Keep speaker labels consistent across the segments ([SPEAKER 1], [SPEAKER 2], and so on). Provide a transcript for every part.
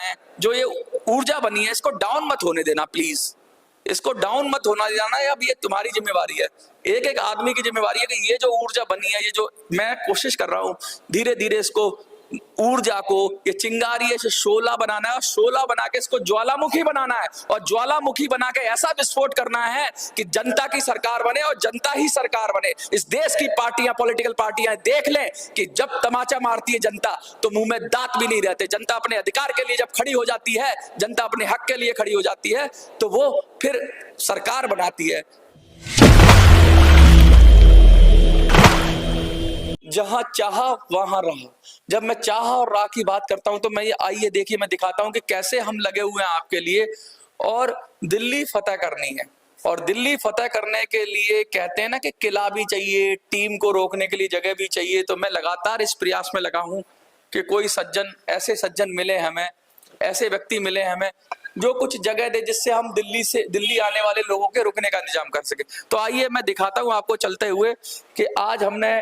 [SPEAKER 1] हैं, जो ये ऊर्जा बनी है, इसको डाउन मत होने देना प्लीज, इसको डाउन मत होना देना है। अब ये तुम्हारी जिम्मेवारी है, एक एक आदमी की जिम्मेवारी है कि ये जो ऊर्जा बनी है, ये जो मैं कोशिश कर रहा हूं धीरे धीरे इसको ऊर्जा को, ये चिंगारी है, इसे शोला बनाना है, और शोला बना के इसको ज्वालामुखी बनाना है, और ज्वालामुखी बना के ऐसा विस्फोट करना है कि जनता की सरकार बने और जनता ही सरकार बने। इस देश की पार्टियां, पॉलिटिकल पार्टियां देख लें कि जब तमाचा मारती है जनता तो मुंह में दांत भी नहीं रहते। जनता अपने अधिकार के लिए जब खड़ी हो जाती है, जनता अपने हक के लिए खड़ी हो जाती है, तो वो फिर सरकार बनाती है। जहां चाहा वहां रहा। जब मैं चाहा और राह की बात करता हूं तो मैं ये आइए देखिए मैं दिखाता हूं कि कैसे हम लगे हुए हैं आपके लिए, और दिल्ली फतेह करनी है। और दिल्ली फतेह करने के लिए कहते हैं ना कि किला भी चाहिए, टीम को रोकने के लिए जगह भी चाहिए। तो मैं लगातार इस प्रयास में लगा हूं कि कोई सज्जन, ऐसे सज्जन मिले हमें, ऐसे व्यक्ति मिले हमें जो कुछ जगह दे जिससे हम दिल्ली आने वाले लोगों के रुकने का इंतजाम कर सके। तो आइए मैं दिखाता हूं आपको चलते हुए कि आज हमने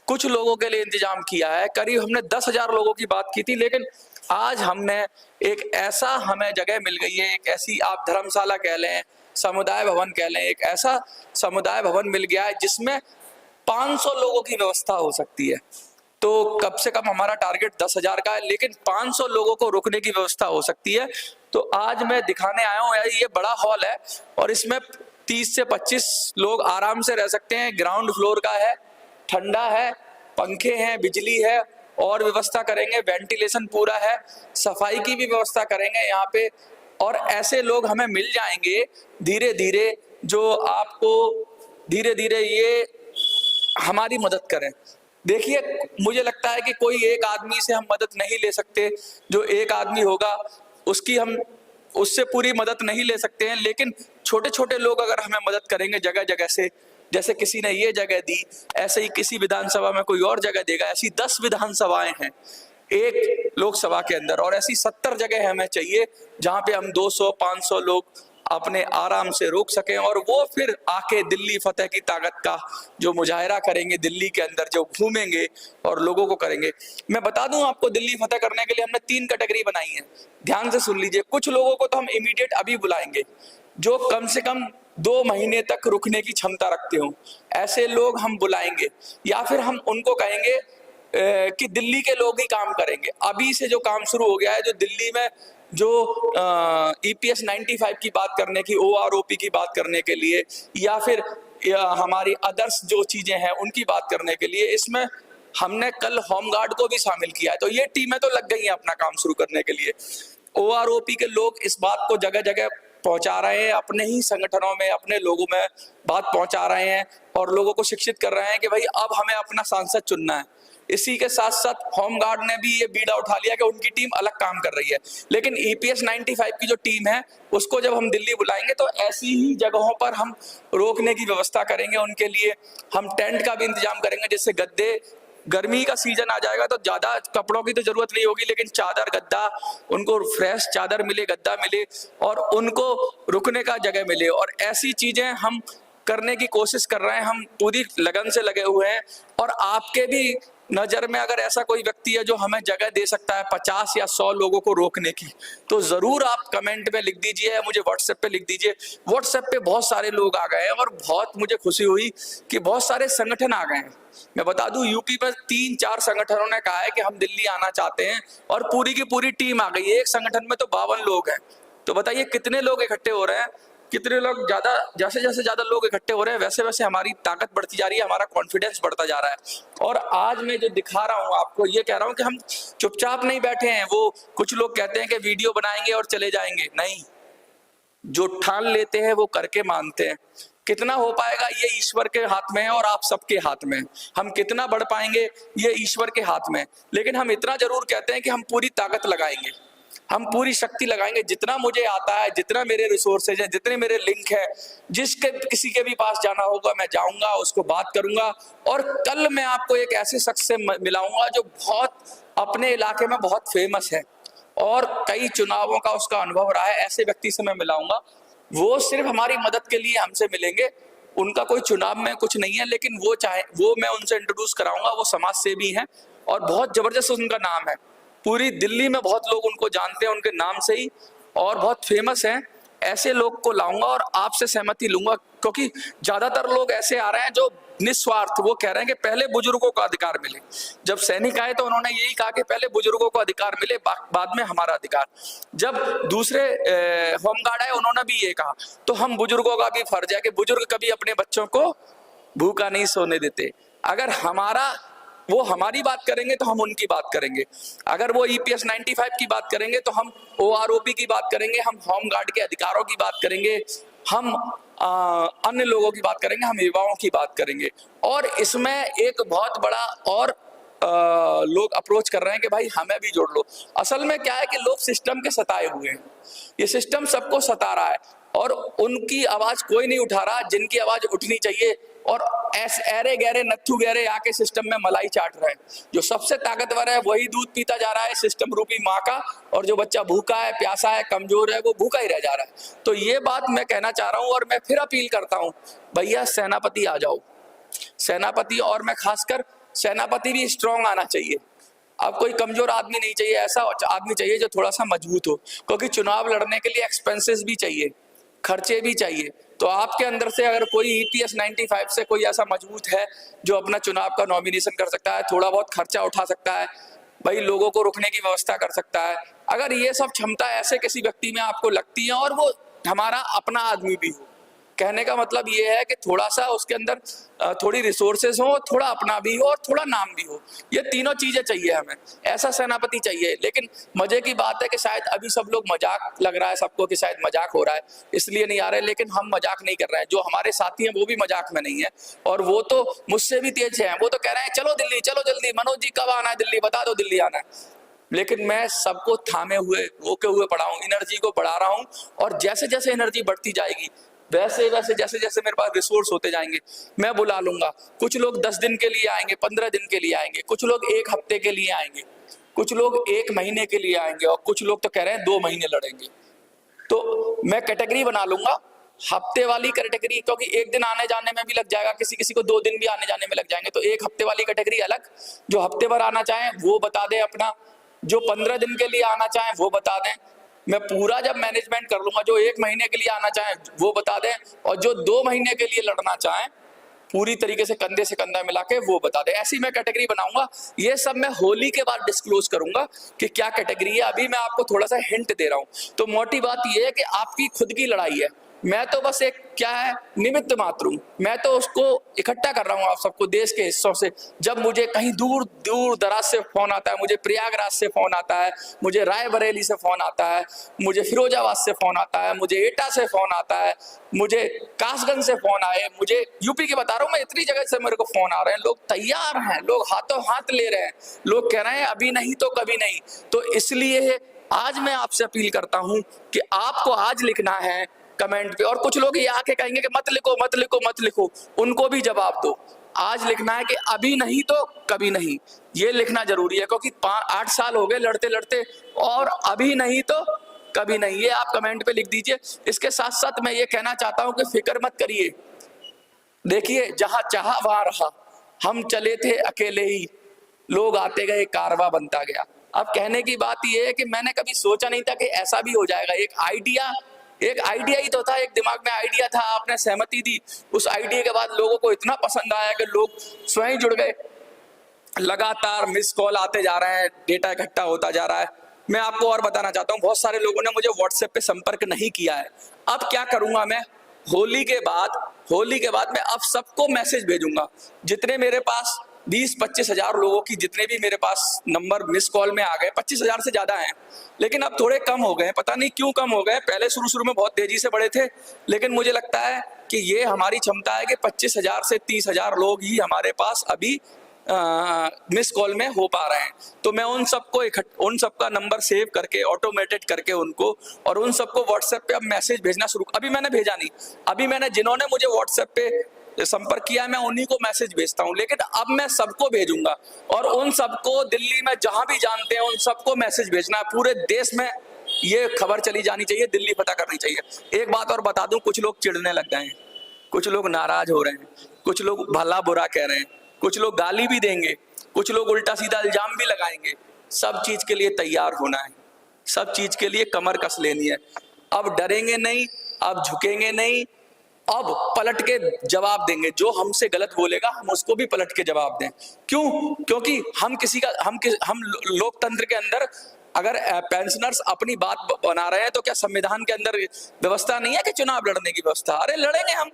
[SPEAKER 1] कुछ लोगों के लिए इंतजाम किया है। करीब हमने 10,000 लोगों की बात की थी, लेकिन आज हमने एक ऐसा, हमें जगह मिल गई है, एक ऐसी आप धर्मशाला कह लें, समुदाय भवन कह लें, एक ऐसा समुदाय भवन मिल गया है जिसमें 500 लोगों की व्यवस्था हो सकती है। तो कम से कम हमारा टारगेट 10,000 का है, लेकिन 500 लोगों को रुकने की व्यवस्था हो सकती है। तो आज मैं दिखाने आया हूँ, ये बड़ा हॉल है और इसमें 30 से 25 लोग आराम से रह सकते हैं। ग्राउंड फ्लोर का है, ठंडा है, पंखे हैं, बिजली है, और व्यवस्था करेंगे, वेंटिलेशन पूरा है, सफाई की भी व्यवस्था करेंगे यहाँ पे। और ऐसे लोग हमें मिल जाएंगे धीरे धीरे जो आपको धीरे धीरे ये हमारी मदद करें। देखिए, मुझे लगता है कि कोई एक आदमी से हम मदद नहीं ले सकते। जो एक आदमी होगा उससे पूरी मदद नहीं ले सकते हैं, लेकिन छोटे छोटे लोग अगर हमें मदद करेंगे जगह जगह से, जैसे किसी ने ये जगह दी, ऐसे ही किसी विधानसभा में कोई और जगह देगा। ऐसी 10 विधानसभाएं हैं एक लोकसभा के अंदर, और ऐसी 70 जगह हमें चाहिए जहां पे हम 200-500 लोग अपने आराम से रोक सकें, और वो फिर आके दिल्ली फतेह की ताकत का जो मुजाहिरा करेंगे, दिल्ली के अंदर जो घूमेंगे और लोगों को करेंगे। मैं बता दूं आपको, दिल्ली फतेह करने के लिए हमने 3 कैटेगरी बनाई है। ध्यान से सुन लीजिए। कुछ लोगों को तो हम इमीडिएट अभी बुलाएंगे जो कम से कम 2 महीने तक रुकने की क्षमता रखते हो, ऐसे लोग हम बुलाएंगे। या फिर हम उनको कहेंगे कि दिल्ली के लोग ही काम करेंगे। अभी से जो काम शुरू हो गया है, जो दिल्ली में जो EPS 95 की बात करने की, OROP की बात करने के लिए, या फिर हमारी अदर्स जो चीजें हैं उनकी बात करने के लिए, इसमें हमने कल होमगार्ड को भी शामिल किया है। तो ये टीमें तो लग गई हैं अपना काम शुरू करने के लिए। OROP के लोग इस बात को जगह जगह पहुंचा रहे हैं, अपने ही संगठनों में, अपने लोगों में बात पहुंचा रहे हैं और लोगों को शिक्षित कर रहे हैं कि भाई अब हमें अपना सांसद चुनना है। इसी के साथ साथ होमगार्ड ने भी ये बीड़ा उठा लिया कि उनकी टीम अलग काम कर रही है, लेकिन EPS 95 की जो टीम है उसको जब हम दिल्ली बुलाएंगे तो ऐसी ही जगहों पर हम रोकने की व्यवस्था करेंगे। उनके लिए हम टेंट का भी इंतजाम करेंगे, जिससे गद्दे, गर्मी का सीजन आ जाएगा तो ज्यादा कपड़ों की तो जरूरत नहीं होगी, लेकिन चादर, गद्दा, उनको फ्रेश चादर मिले, गद्दा मिले, और उनको रुकने का जगह मिले। और ऐसी चीजें हम करने की कोशिश कर रहे हैं, हम पूरी लगन से लगे हुए हैं। और आपके भी नजर में अगर ऐसा कोई व्यक्ति है जो हमें जगह दे सकता है 50 या 100 लोगों को रोकने की, तो जरूर आप कमेंट में लिख दीजिए या मुझे व्हाट्सएप पे लिख दीजिए। व्हाट्सएप पे बहुत सारे लोग आ गए हैं और बहुत मुझे खुशी हुई कि बहुत सारे संगठन आ गए हैं। मैं बता दूं, यूपी में 3-4 संगठनों ने कहा है कि हम दिल्ली आना चाहते हैं, और पूरी की पूरी टीम आ गई है। एक संगठन में तो 52 लोग हैं। तो बताइए कितने लोग इकट्ठे हो रहे हैं, कितने लोग, ज्यादा, जैसे जैसे ज्यादा लोग इकट्ठे हो रहे हैं वैसे वैसे हमारी ताकत बढ़ती जा रही है, हमारा कॉन्फिडेंस बढ़ता जा रहा है। और आज मैं जो दिखा रहा हूं आपको, ये कह रहा हूं कि हम चुपचाप नहीं बैठे हैं। वो कुछ लोग कहते हैं कि वीडियो बनाएंगे और चले जाएंगे, नहीं, जो ठान लेते हैं वो करके मानते हैं। कितना हो पाएगा ये ईश्वर के हाथ में है और आप सबके हाथ में। हम कितना बढ़ पाएंगे ये ईश्वर के हाथ में, लेकिन हम इतना जरूर कहते हैं कि हम पूरी ताकत लगाएंगे, हम पूरी शक्ति लगाएंगे। जितना मुझे आता है, जितना मेरे रिसोर्सेज हैं, जितने मेरे लिंक है, जिसके किसी के भी पास जाना होगा मैं जाऊंगा, उसको बात करूंगा। और कल मैं आपको एक ऐसे शख्स से मिलाऊंगा जो बहुत अपने इलाके में बहुत फेमस है और कई चुनावों का उसका अनुभव रहा है। ऐसे व्यक्ति से मैं मिलाऊंगा, वो सिर्फ हमारी मदद के लिए हमसे मिलेंगे। उनका कोई चुनाव में कुछ नहीं है, लेकिन वो मैं उनसे इंट्रोड्यूस कराऊंगा। वो समाज सेवी हैं और बहुत जबरदस्त उनका नाम है। पूरी दिल्ली में बहुत लोग उनको जानते हैं उनके नाम से ही और बहुत फेमस हैं। ऐसे लोग को लाऊंगा और आपसे सहमति लूंगा, क्योंकि ज्यादातर लोग ऐसे आ रहे हैं जो निस्वार्थ वो कह रहे हैं कि पहले बुजुर्गों को अधिकार मिले। जब सैनिक आए तो उन्होंने यही कहा कि पहले बुजुर्गों को अधिकार मिले, बाद में हमारा अधिकार। जब दूसरे होमगार्ड आए उन्होंने भी ये कहा। तो हम बुजुर्गों का भी फर्ज है कि बुजुर्ग कभी अपने बच्चों को भूखा नहीं सोने देते। अगर वो हमारी बात करेंगे तो हम उनकी बात करेंगे। अगर वो EPS 95 की बात करेंगे तो हम OROP की बात करेंगे, हम होमगार्ड के अधिकारों की बात करेंगे, हम अन्य लोगों की बात करेंगे, हम युवाओं की बात करेंगे। और इसमें एक बहुत बड़ा और लोग अप्रोच कर रहे हैं कि भाई हमें भी जोड़ लो। असल में क्या है कि लोग सिस्टम के सताए हुए हैं, ये सिस्टम सबको सता रहा है और उनकी आवाज कोई नहीं उठा रहा जिनकी आवाज उठनी चाहिए। और ऐरे गहरे नत्थु गहरे आके सिस्टम में मलाई चाट रहे हैं। जो सबसे ताकतवर है वही दूध पीता जा रहा है सिस्टम रूपी माँ का, और जो बच्चा भूखा है, प्यासा है, कमजोर है, वो भूखा ही रह जा रहा है। तो ये बात मैं कहना चाह रहा हूं और मैं फिर अपील करता हूं, भैया सेनापति आ जाओ, सेनापति। और मैं खासकर सेनापति भी स्ट्रांग आना चाहिए। अब कोई कमजोर आदमी नहीं चाहिए, ऐसा आदमी चाहिए जो थोड़ा सा मजबूत हो, क्योंकि चुनाव लड़ने के लिए एक्सपेंसेस भी चाहिए, खर्चे भी चाहिए। तो आपके अंदर से अगर कोई EPS 95 से कोई ऐसा मजबूत है जो अपना चुनाव का नॉमिनेशन कर सकता है, थोड़ा बहुत खर्चा उठा सकता है, भाई लोगों को रुकने की व्यवस्था कर सकता है, अगर ये सब क्षमता ऐसे किसी व्यक्ति में आपको लगती है और वो हमारा अपना आदमी भी हो, कहने का मतलब ये है कि थोड़ा सा उसके अंदर थोड़ी रिसोर्सेज हो, थोड़ा अपना भी हो और थोड़ा नाम भी हो, ये तीनों चीजें चाहिए हमें, ऐसा सेनापति चाहिए। लेकिन मजे की बात है कि शायद अभी सब लोग मजाक लग रहा है सबको कि शायद मजाक हो रहा है इसलिए नहीं आ रहे, लेकिन हम मजाक नहीं कर रहे हैं। जो हमारे साथी हैं वो भी मजाक में नहीं है और वो तो मुझसे भी तेज हैं। वो तो कह रहे हैं चलो दिल्ली, चलो जल्दी, मनोज जी कब आना है दिल्ली, बता दो दिल्ली आना है। लेकिन मैं सबको थामे हुए रोके हुए पड़ा हूँ, एनर्जी को बढ़ा रहा हूँ और जैसे जैसे एनर्जी बढ़ती जाएगी वैसे वैसे जैसे जैसे मेरे पास रिसोर्स होते जाएंगे मैं बुला लूंगा। कुछ लोग 10 दिन के लिए आएंगे, 15 दिन के लिए आएंगे, कुछ लोग 1 हफ्ते के लिए आएंगे, कुछ लोग 1 महीने के लिए आएंगे और कुछ लोग तो कह रहे हैं 2 महीने लड़ेंगे। तो मैं कैटेगरी बना लूंगा, हफ्ते वाली कैटेगरी, क्योंकि 1 दिन आने जाने में भी लग जाएगा, किसी किसी को 2 दिन भी आने जाने में लग जाएंगे। तो 1 हफ्ते वाली कैटेगरी अलग, जो हफ्ते भर आना चाहें वो बता दें अपना, जो 15 दिन के लिए आना चाहें वो बता दें। मैं पूरा जब मैनेजमेंट कर लूंगा, जो 1 महीने के लिए आना चाहें वो बता दें और जो 2 महीने के लिए लड़ना चाहें पूरी तरीके से कंधे से कंधा मिला के वो बता दें। ऐसी मैं कैटेगरी बनाऊंगा। ये सब मैं होली के बाद डिस्क्लोज करूंगा कि क्या कैटेगरी है। अभी मैं आपको थोड़ा सा हिंट दे रहा हूं। तो मोटी बात ये है कि आपकी खुद की लड़ाई है, मैं तो बस एक क्या है निमित्त मात्र हूं। मैं तो उसको इकट्ठा कर रहा हूं आप सबको देश के हिस्सों से। जब मुझे कहीं दूर दूर दराज से फोन आता है, मुझे प्रयागराज से फोन आता है, मुझे रायबरेली से फोन आता है, मुझे फिरोजाबाद से फोन आता है, मुझे एटा से फोन आता है, मुझे कासगंज से फोन आए, मुझे यूपी के बता रहा हूं मैं, इतनी जगह से मेरे को फोन आ रहे हैं। लोग तैयार हैं, लोग हाथों हाथ ले रहे हैं, लोग कह रहे हैं अभी नहीं तो कभी नहीं। तो इसलिए आज मैं आपसे अपील करता हूं कि आपको आज लिखना है कमेंट पे। और कुछ लोग ये आके कहेंगे कि मत लिखो मत लिखो मत लिखो, उनको भी जवाब दो। आज लिखना है कि अभी नहीं तो कभी नहीं, ये लिखना जरूरी है, क्योंकि 8 साल हो गए लड़ते लड़ते और अभी नहीं तो कभी नहीं, ये आप कमेंट पे लिख दीजिए। इसके साथ साथ मैं ये कहना चाहता हूं कि फिक्र मत करिए, देखिए जहां चाहा वहां रहा, हम चले थे अकेले ही, लोग आते गए कारवां बनता गया। अब कहने की बात ये है कि मैंने कभी सोचा नहीं था कि ऐसा भी हो जाएगा। एक आइडिया ही तो था, एक दिमाग में आइडिया था, आपने सहमति दी, उस आइडिया के बाद लोगों को इतना पसंद आया कि लोग स्वयं जुड़ गए। लगातार मिस कॉल आते जा रहे हैं, डेटा इकट्ठा होता जा रहा है। मैं आपको और बताना चाहता हूँ, बहुत सारे लोगों ने मुझे व्हाट्सएप पे संपर्क नहीं किया है। अब क्या करूंगा मैं, होली के बाद मैं अब सबको मैसेज भेजूंगा। जितने मेरे पास 20-25 हजार लोगों की जितने भी मेरे पास नंबर मिस कॉल में आ गए, 25 हजार से ज्यादा हैं, लेकिन अब थोड़े कम हो गए। पता नहीं क्यों कम हो गए, पहले शुरू में बहुत तेजी से बढ़े थे, लेकिन मुझे लगता है कि ये हमारी क्षमता है कि 25 हजार से 30 हजार लोग ही हमारे पास अभी मिस कॉल में हो पा रहे हैं। तो मैं उन सबका नंबर सेव करके ऑटोमेटेड करके उनको और उन सबको व्हाट्सएप पे अब मैसेज भेजना शुरू। अभी मैंने भेजा नहीं, अभी मैंने जिन्होंने मुझे व्हाट्सएप पे संपर्क किया मैं उन्हीं को मैसेज भेजता हूं, लेकिन अब मैं सबको भेजूंगा और उन सबको दिल्ली में जहां भी जानते हैं उन सबको मैसेज भेजना है। पूरे देश में ये खबर चली जानी चाहिए, दिल्ली पता करनी चाहिए। एक बात और बता दूं, कुछ लोग चिढ़ने लग गए हैं, कुछ लोग नाराज हो रहे हैं, कुछ लोग भला बुरा कह रहे हैं, कुछ लोग गाली भी देंगे, कुछ लोग उल्टा सीधा इल्जाम भी लगाएंगे। सब चीज के लिए तैयार होना है, सब चीज के लिए कमर कस लेनी है। अब डरेंगे नहीं, अब झुकेंगे नहीं, अब पलट के जवाब देंगे। जो हमसे गलत बोलेगा हम उसको भी पलट के जवाब दें। क्यों? क्योंकि हम लोकतंत्र के अंदर अगर पेंशनर्स अपनी बात बना रहे हैं तो क्या संविधान के अंदर व्यवस्था नहीं है कि चुनाव लड़ने की व्यवस्था? अरे लड़ेंगे हम।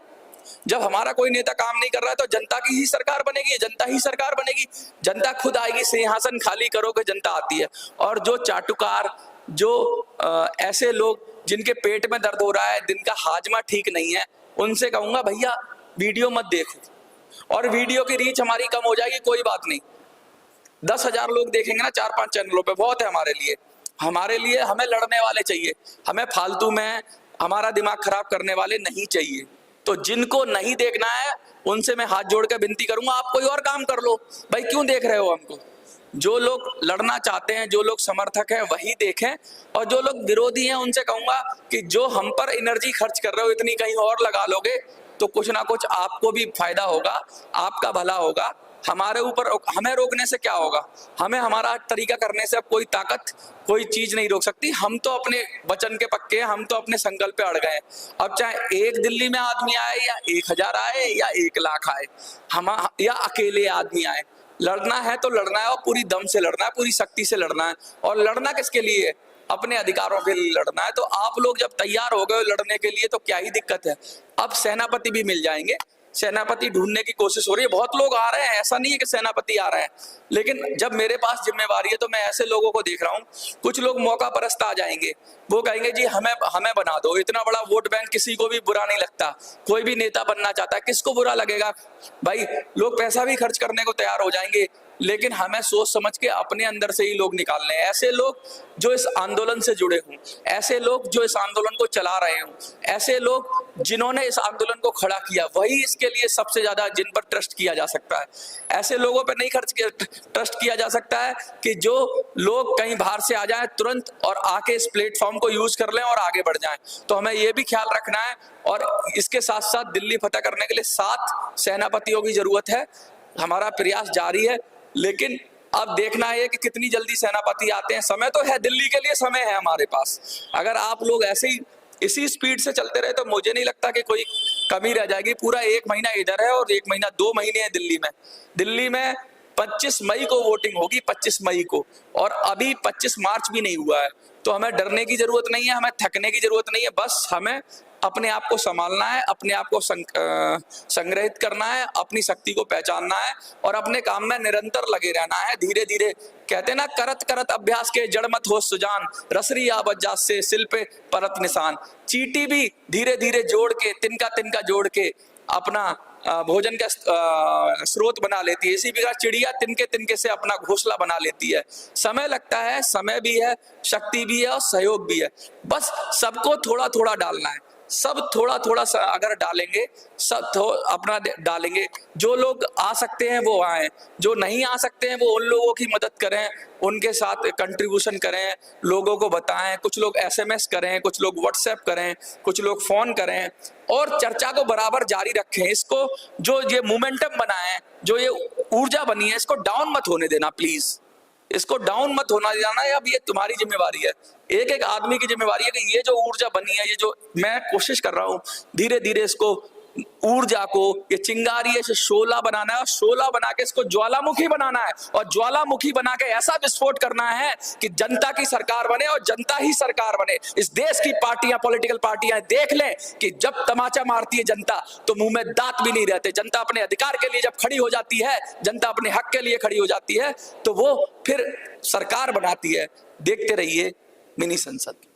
[SPEAKER 1] जब हमारा कोई नेता काम नहीं कर रहा है तो जनता की ही सरकार बनेगी, जनता ही सरकार बनेगी, जनता खुद आएगी। सिंहासन खाली करोगे, जनता आती है। और जो चाटुकार, जो ऐसे लोग जिनके पेट में दर्द हो रहा है, जिनका हाजमा ठीक नहीं है, उनसे कहूंगा भैया वीडियो मत देखो। और वीडियो की रीच हमारी कम हो जाएगी, कोई बात नहीं, 10,000 लोग देखेंगे ना 4-5 चैनलों पे, बहुत है हमारे लिए। हमें लड़ने वाले चाहिए, हमें फालतू में हमारा दिमाग खराब करने वाले नहीं चाहिए। तो जिनको नहीं देखना है उनसे मैं हाथ जोड़ के विनती करूंगा, आप कोई और काम कर लो भाई, क्यों देख रहे हो हमको? जो लोग लड़ना चाहते हैं, जो लोग समर्थक हैं, वही देखें। और जो लोग विरोधी हैं उनसे कहूंगा कि जो हम पर एनर्जी खर्च कर रहे हो इतनी कहीं और लगा लोगे तो कुछ ना कुछ आपको भी फायदा होगा, आपका भला होगा। हमें रोकने से क्या होगा? हमें हमारा तरीका करने से अब कोई ताकत, कोई चीज नहीं रोक सकती। हम तो अपने वचन के पक्के हैं, हम तो अपने संकल्प पे अड़ गए। अब चाहे एक दिल्ली में आदमी आए या 1,000 आए या 1,00,000 आए, हम या अकेले आदमी आए, लड़ना है तो लड़ना है, और पूरी दम से लड़ना है, पूरी शक्ति से लड़ना है। और लड़ना किसके लिए? अपने अधिकारों के लिए लड़ना है। तो आप लोग जब तैयार हो गए लड़ने के लिए तो क्या ही दिक्कत है? अब सेनापति भी मिल जाएंगे, सेनापति ढूंढने की कोशिश हो रही है, बहुत लोग आ रहे हैं, ऐसा नहीं है कि सेनापति आ रहे हैं। लेकिन जब मेरे पास जिम्मेवारी है तो मैं ऐसे लोगों को देख रहा हूँ, कुछ लोग मौका परस्त आ जाएंगे, वो कहेंगे जी हमें बना दो। इतना बड़ा वोट बैंक किसी को भी बुरा नहीं लगता, कोई भी नेता बनना चाहता है, किसको बुरा लगेगा भाई? लोग पैसा भी खर्च करने को तैयार हो जाएंगे, लेकिन हमें सोच समझ के अपने अंदर से ही लोग निकालने हैं। ऐसे लोग जो इस आंदोलन से जुड़े हों, ऐसे लोग जो इस आंदोलन को चला रहे हों, ऐसे लोग जिन्होंने इस आंदोलन को खड़ा किया, वही इसके लिए सबसे ज्यादा जिन पर ट्रस्ट किया जा सकता है। ऐसे लोगों पर नहीं ट्रस्ट किया जा सकता है कि जो लोग कहीं बाहर से आ जाएं तुरंत और आके इस प्लेटफॉर्म को यूज कर लें और आगे बढ़ जाएं। तो हमें ये भी ख्याल रखना है। और इसके साथ साथ दिल्ली फतह करने के लिए 7 सेनापतियों की जरूरत है। हमारा प्रयास जारी है, लेकिन अब देखना है कि कितनी जल्दी सेनापति आते हैं। समय तो है, दिल्ली के लिए समय है हमारे पास। अगर आप लोग ऐसे ही इसी स्पीड से चलते रहे तो मुझे नहीं लगता कि कोई कमी रह जाएगी। पूरा 1 महीना इधर है और 1 महीना 2 महीने हैं दिल्ली में 25 मई को वोटिंग होगी, 25 मई को, और अभी 25 मार्च भी नहीं हुआ है। तो हमें डरने की जरूरत नहीं है, हमें थकने की जरूरत नहीं है। बस हमें अपने आप को संभालना है, अपने आप को संग्रहित करना है, अपनी शक्ति को पहचानना है और अपने काम में निरंतर लगे रहना है। धीरे धीरे कहते ना, करत करत अभ्यास के जड़ मत हो सुजान, रसरी आबज्जात से सिल पे परत निशान। चींटी भी धीरे धीरे जोड़ के, तिनका तिनका जोड़ के अपना भोजन का स्रोत बना लेती है। इसी प्रकार चिड़िया तिनके तिनके से अपना घोंसला बना लेती है। समय लगता है, समय भी है, शक्ति भी है और सहयोग भी है। बस सबको थोड़ा थोड़ा डालना है, सब थोड़ा थोड़ा अगर डालेंगे, सब अपना डालेंगे। जो लोग आ सकते हैं वो आए, जो नहीं आ सकते हैं वो उन लोगों की मदद करें, उनके साथ कंट्रीब्यूशन करें, लोगों को बताएं। कुछ लोग SMS करें, कुछ लोग व्हाट्सएप करें, कुछ लोग फोन करें और चर्चा को बराबर जारी रखें। इसको जो ये मोमेंटम बना है, जो ये ऊर्जा बनी है, इसको डाउन मत होने देना प्लीज, इसको डाउन मत होना देना। अब ये तुम्हारी जिम्मेवारी है, एक एक आदमी की जिम्मेवारी है कि ये जो ऊर्जा बनी है, ये जो मैं कोशिश कर रहा हूं धीरे धीरे इसको ऊर्जा को, ये चिंगारी है, इसे शोला बनाना है और शोला बना के इसको ज्वालामुखी बनाना है और ज्वालामुखी बना के ऐसा विस्फोट करना है कि जनता की सरकार बने और जनता ही सरकार बने। इस देश की पार्टियां, पॉलिटिकल पार्टियां देख लें कि जब तमाचा मारती है जनता तो मुंह में दांत भी नहीं रहते। जनता अपने अधिकार के लिए जब खड़ी हो जाती है, जनता अपने हक के लिए खड़ी हो जाती है, तो वो फिर सरकार बनाती है। देखते रहिए मिनी संसद।